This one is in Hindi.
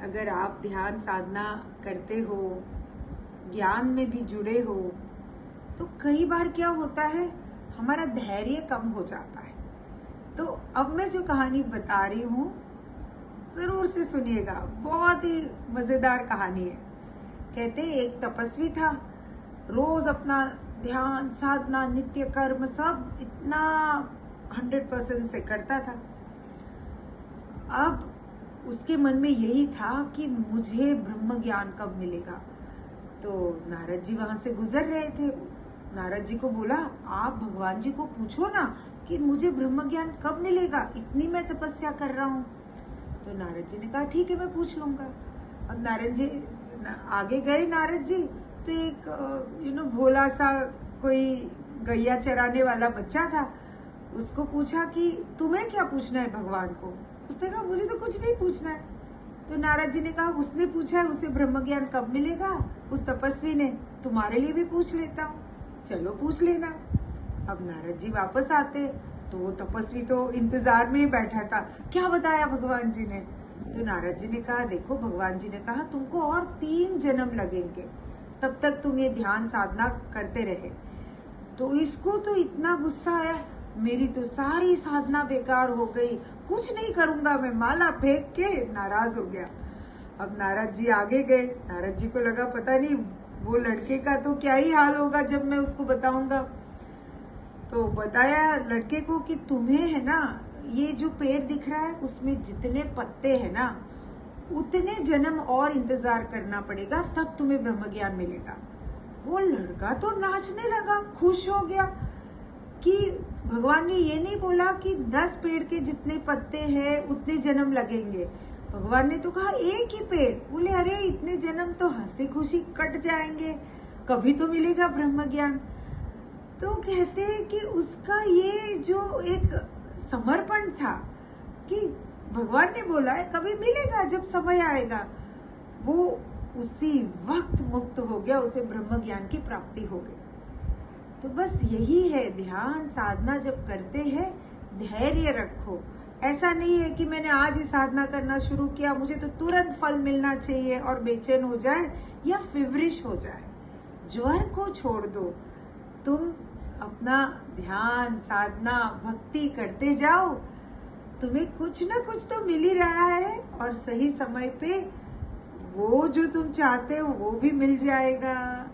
अगर आप ध्यान साधना करते हो, ज्ञान में भी जुड़े हो, तो कई बार क्या होता है, हमारा धैर्य कम हो जाता है। तो अब मैं जो कहानी बता रही हूँ, जरूर से सुनिएगा, बहुत ही मजेदार कहानी है। कहते एक तपस्वी था, रोज अपना ध्यान साधना नित्य कर्म सब इतना 100% से करता था। अब उसके मन में यही था कि मुझे ब्रह्म ज्ञान कब मिलेगा। तो नारद जी वहां से गुजर रहे थे। नारद जी को बोला, आप भगवान जी को पूछो ना कि मुझे ब्रह्म ज्ञान कब मिलेगा, इतनी मैं तपस्या कर रहा हूँ। तो नारद जी ने कहा ठीक है, मैं पूछ लूंगा। अब नारद जी आगे गए। नारद जी तो एक भोला सा कोई गैया चराने वाला बच्चा था। उसको पूछा कि तुम्हें क्या पूछना है भगवान को। उसने कहा मुझे तो कुछ नहीं पूछना है। तो नारद जी ने कहा उसने पूछा है उसे ब्रह्म ज्ञान कब मिलेगा। उस तपस्वी ने, तुम्हारे लिए भी पूछ लेता हूँ, चलो पूछ लेना। अब नारद जी वापस आते तो वो तपस्वी तो इंतजार में ही बैठा था। क्या बताया भगवान जी ने? तो नारद जी ने कहा देखो, भगवान जी ने कहा तुमको और 3 जन्म लगेंगे, तब तक तुम ये ध्यान साधना करते रहे। तो इसको तो इतना गुस्सा आया, मेरी तो सारी साधना बेकार हो गई, कुछ नहीं करूंगा मैं, माला फेंक के नाराज हो गया। अब नारद जी आगे गए। नारद जी को लगा पता नहीं वो लड़के का तो क्या ही हाल होगा जब मैं उसको बताऊंगा। तो बताया लड़के को कि तुम्हें है ना, ये जो पेड़ दिख रहा है उसमें जितने पत्ते हैं ना, उतने जन्म और इंतजार करना पड़ेगा, तब तुम्हें ब्रह्म ज्ञान मिलेगा। वो लड़का तो नाचने लगा, खुश हो गया कि भगवान ने ये नहीं बोला कि 10 पेड़ के जितने पत्ते हैं उतने जन्म लगेंगे। भगवान ने तो कहा एक ही पेड़। बोले अरे इतने जन्म तो हंसी खुशी कट जाएंगे, कभी तो मिलेगा ब्रह्म ज्ञान। तो कहते हैं कि उसका ये जो एक समर्पण था कि भगवान ने बोला है कभी मिलेगा जब समय आएगा, वो उसी वक्त मुक्त हो गया, उसे ब्रह्म ज्ञान की प्राप्ति हो गई। तो बस यही है, ध्यान साधना जब करते हैं धैर्य रखो। ऐसा नहीं है कि मैंने आज ही साधना करना शुरू किया, मुझे तो तुरंत फल मिलना चाहिए और बेचैन हो जाए या फिवरिश हो जाए। ज्वर को छोड़ दो, तुम अपना ध्यान साधना भक्ति करते जाओ, तुम्हें कुछ ना कुछ तो मिल ही रहा है और सही समय पे वो जो तुम चाहते हो वो भी मिल जाएगा।